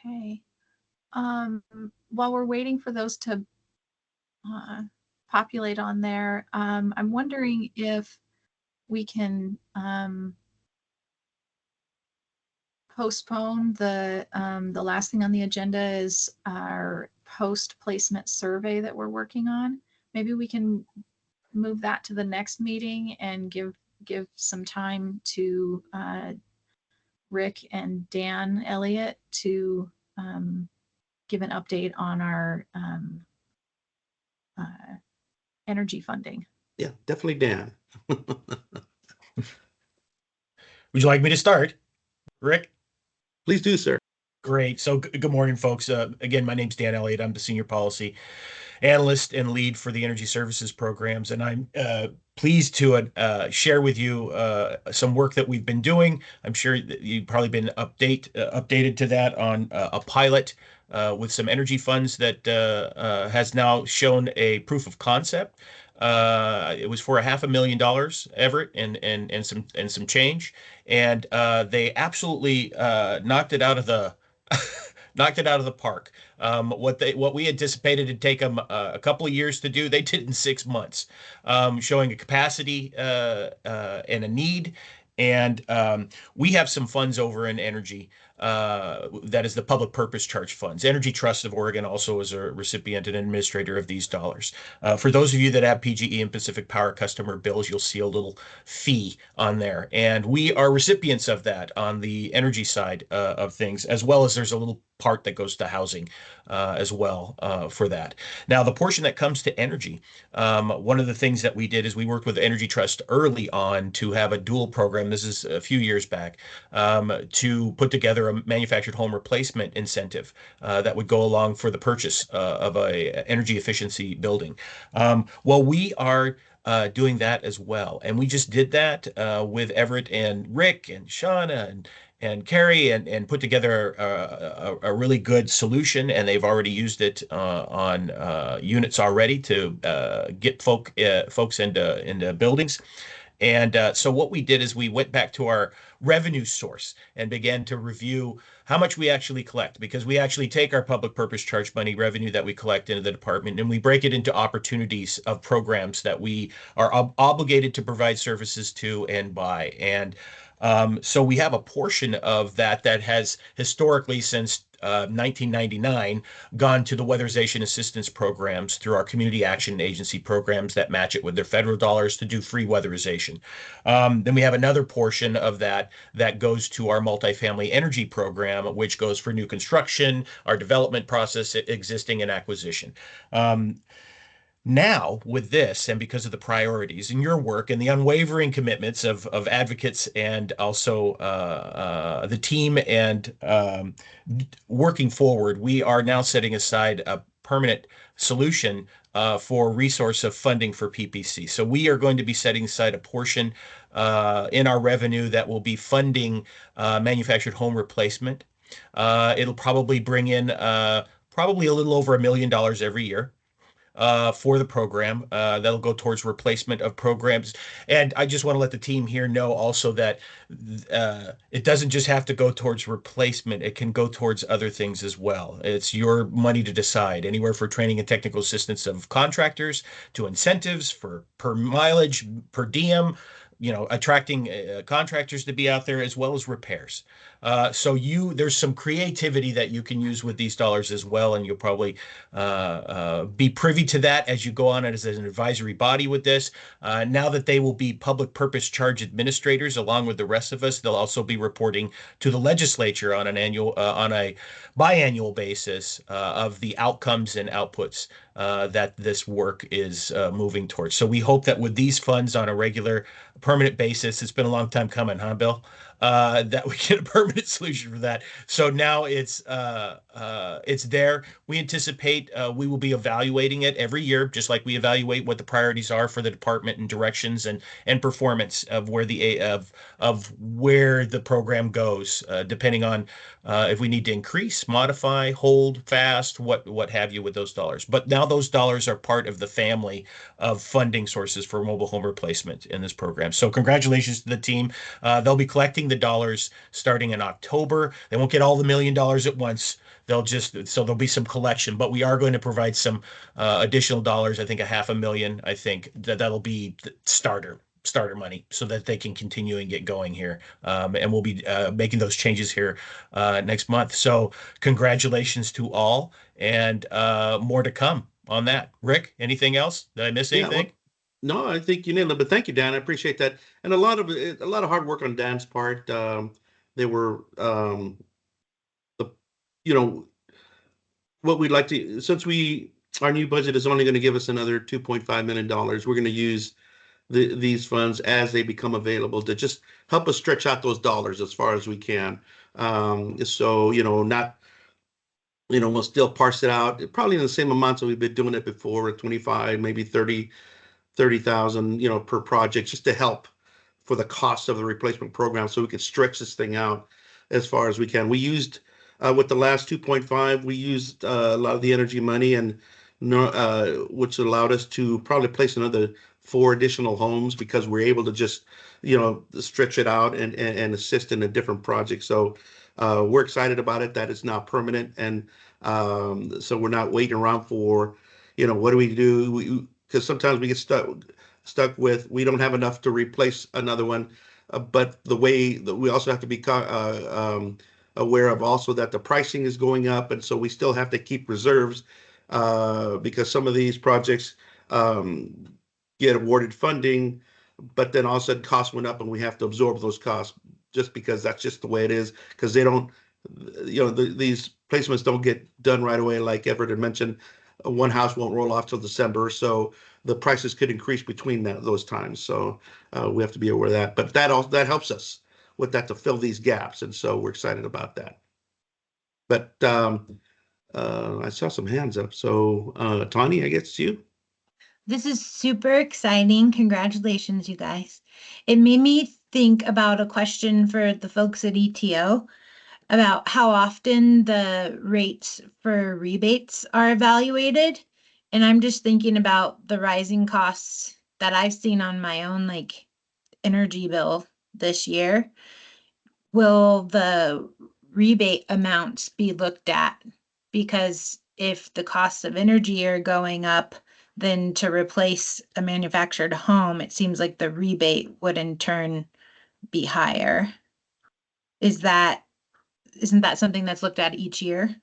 [SPEAKER 4] Okay. While we're waiting for those to populate on there, I'm wondering if we can postpone the last thing on the agenda is our post-placement survey that we're working on. Maybe we can move that to the next meeting and give some time to Rick and Dan Elliott to give an update on our energy funding.
[SPEAKER 7] Yeah, definitely Dan.
[SPEAKER 18] Would you like me to start, Rick?
[SPEAKER 7] Please do, sir.
[SPEAKER 18] Great. So good morning, folks. Again, my name's Dan Elliott. I'm the Senior Policy Analyst and Lead for the Energy Services Programs, and I'm pleased to share with you some work that we've been doing. I'm sure that you've probably been updated to that on a pilot with some energy funds that has now shown a proof of concept. It was for $500,000, Everett, and some change, and they absolutely knocked it out of the knocked it out of the park. What we anticipated to take them a couple of years to do, they did in 6 months, showing a capacity and a need. And we have some funds over in energy. That is the public purpose charge funds. Energy Trust of Oregon also is a recipient and administrator of these dollars. For those of you that have PGE and Pacific Power customer bills, you'll see a little fee on there. And we are recipients of that on the energy side of things, as well as there's a little part that goes to housing as well for that. Now, the portion that comes to energy, one of the things that we did is we worked with Energy Trust early on to have a dual program. This is a few years back, to put together a manufactured home replacement incentive that would go along for the purchase of a energy efficiency building. Well, we are doing that as well. And we just did that with Everett and Rick and Shauna and Carrie and put together a really good solution. And they've already used it on units already to get folks into buildings. And so what we did is we went back to our revenue source and began to review how much we actually collect, because we actually take our public purpose charge money revenue that we collect into the department and we break it into opportunities of programs that we are obligated to provide services to and by. And so we have a portion of that has historically, since 1999, gone to the weatherization assistance programs through our community action agency programs that match it with their federal dollars to do free weatherization. Then we have another portion of that goes to our multifamily energy program, which goes for new construction, our development process, existing and acquisition. Now, with this, and because of the priorities in your work and the unwavering commitments of advocates and also the team and working forward, we are now setting aside a permanent solution for resource of funding for PPC. So we are going to be setting aside a portion in our revenue that will be funding manufactured home replacement. It'll probably bring in probably a little over $1 million every year for the program. That'll go towards replacement of programs. And I just want to let the team here know also that it doesn't just have to go towards replacement. It can go towards other things as well. It's your money to decide, anywhere for training and technical assistance of contractors to incentives for per mileage, per diem, attracting contractors to be out there, as well as repairs. So there's some creativity that you can use with these dollars as well, and you'll probably be privy to that as you go on as an advisory body with this. Now that they will be public purpose charge administrators along with the rest of us, they'll also be reporting to the legislature on a biannual basis of the outcomes and outputs that this work is moving towards. So we hope that with these funds on a regular, permanent basis, it's been a long time coming, huh, Bill? That we get a permanent solution for that. So now it's there. We anticipate we will be evaluating it every year, just like we evaluate what the priorities are for the department and directions and performance of where the program goes, depending on if we need to increase, modify, hold fast, what have you with those dollars. But now those dollars are part of the family of funding sources for mobile home replacement in this program. So congratulations to the team. They'll be collecting the dollars starting in October. They won't get all the $1 million at once. There'll be some collection, but we are going to provide some additional dollars. I think $500,000. I think that'll be the starter money so that they can continue and get going here. And we'll be making those changes here next month. So congratulations to all, and more to come on that. Rick, anything else? Did I miss anything?
[SPEAKER 7] No, I think you nailed it. But thank you, Dan. I appreciate that, and a lot of hard work on Dan's part. They were, what we'd like to, since our new budget is only going to give us another $2.5 million, we're going to use these funds as they become available to just help us stretch out those dollars as far as we can. So we'll still parse it out probably in the same amounts that we've been doing it before, at 25, maybe 30 30,000, per project, just to help for the cost of the replacement program, so we could stretch this thing out as far as we can. We used with the last 2.5, we used a lot of the energy money, and which allowed us to probably place another 4 additional homes, because we're able to just stretch it out and assist in a different project. So we're excited about it, that it's now permanent, and so we're not waiting around for what do we do, because sometimes we get stuck with, we don't have enough to replace another one. But the way that we also have to be aware of also that the pricing is going up, and so we still have to keep reserves, because some of these projects get awarded funding, but then all of a sudden costs went up and we have to absorb those costs, just because that's just the way it is, because they don't, these placements don't get done right away. Like Everett had mentioned, one house won't roll off till December, so the prices could increase between those times. So we have to be aware of that. But that helps us with that, to fill these gaps, and so we're excited about that. But I saw some hands up. So Tawny, I guess you.
[SPEAKER 1] This is super exciting. Congratulations, you guys. It made me think about a question for the folks at ETO about how often the rates for rebates are evaluated. And I'm just thinking about the rising costs that I've seen on my own, like energy bill this year. Will the rebate amounts be looked at? Because if the costs of energy are going up, then to replace a manufactured home, it seems like the rebate would in turn be higher. Isn't that something that's looked at each year?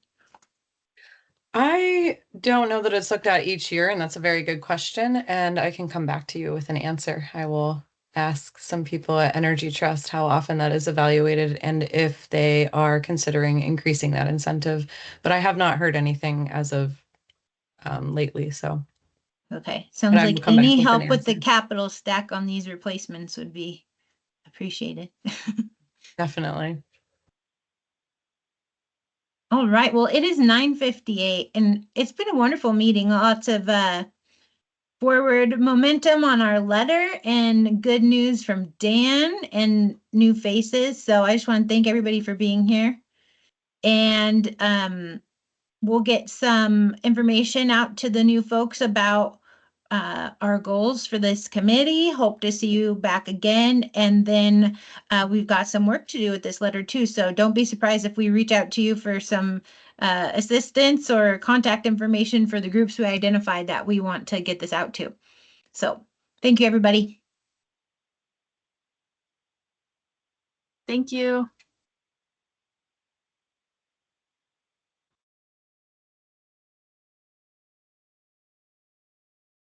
[SPEAKER 9] I don't know that it's looked at each year, and that's a very good question, and I can come back to you with an answer. I will ask some people at Energy Trust how often that is evaluated and if they are considering increasing that incentive, but I have not heard anything as of lately, so.
[SPEAKER 1] Okay,
[SPEAKER 9] But
[SPEAKER 1] sounds
[SPEAKER 9] I will
[SPEAKER 1] like
[SPEAKER 9] come back
[SPEAKER 1] any
[SPEAKER 9] with an
[SPEAKER 1] help with the
[SPEAKER 9] answer.
[SPEAKER 1] capital stack on these replacements would be appreciated.
[SPEAKER 9] Definitely.
[SPEAKER 1] All right, well, it is 9:58 and it's been a wonderful meeting. Lots of forward momentum on our letter and good news from Dan and new faces. So I just want to thank everybody for being here. And we'll get some information out to the new folks about our goals for this committee. Hope to see you back again. And then we've got some work to do with this letter too. So don't be surprised if we reach out to you for some assistance or contact information for the groups we identified that we want to get this out to. So thank you, everybody.
[SPEAKER 4] Thank you.